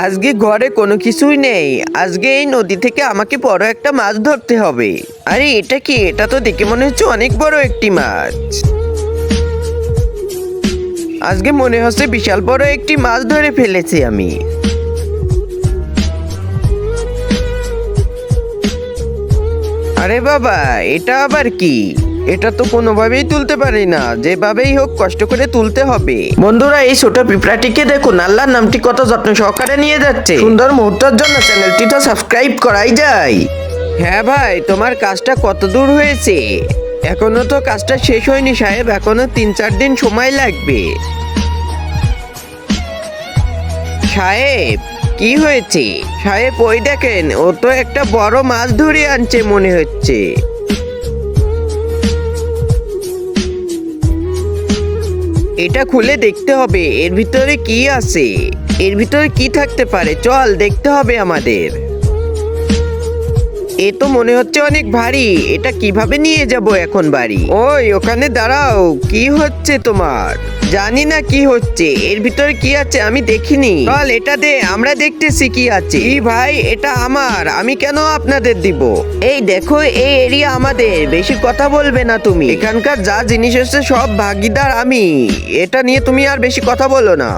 আজকে ঘরে কোনো কিছুই নেই। আজকে এই নদী থেকে আমাকে বড় একটা মাছ ধরতে হবে। আরে এটা কি? এটা তো দেখে মনে হচ্ছে অনেক বড় একটি মাছ। আজকে মনে হচ্ছে বিশাল বড় একটি মাছ ধরে ফেলেছি আমি। আরে বাবা, এটা আবার কি? এটা তো কোনোভাবেই তুলতে পারি না, যেভাবেই হোক কষ্ট করে তুলতে হবে। বন্ধুরা, এই ছোট পিঁপড়াটিকে দেখুন, আল্লাহর নামটি কত যত্ন সহকারে নিয়ে যাচ্ছে। সুন্দর মুহূর্তের জন্য চ্যানেলটি তো সাবস্ক্রাইব করাই যায়। হ্যাঁ ভাই, তোমার কাজটা কত দূর হয়েছে? এখনো তো কাজটা শেষ হয়নি সাহেব, এখনো 3-4 দিন সময় লাগবে। সাহেব, কি হয়েছে? সাহেব ওই দেখেন, ও তো একটা বড় মাছ ধরে আনছে মনে হচ্ছে। এটা খুলে দেখতে হবে এর ভিতরে কি আছে। এর ভিতরে কি থাকতে পারে, চল দেখতে হবে আমাদের। এ তো মনে হচ্ছে অনেক ভারী, এটা কিভাবে নিয়ে যাব এখন বাড়ি? ওই ওখানে দাঁড়াও, কি হচ্ছে তোমার? জানি না কি হচ্ছে, এর ভিতরে কি আছে আমি দেখিনি। চল এটা দে, আমরা দেখতেছি কি আছে। এই ভাই, এটা আমার, আমি কেন আপনাদের দিব? এই দেখো, এই এরিয়া আমাদের, বেশি কথা বলবে না তুমি। এখানকার যা জিনিস হচ্ছে সব ভাগিদার আমি। এটা নিয়ে তুমি আর বেশি কথা বলো না।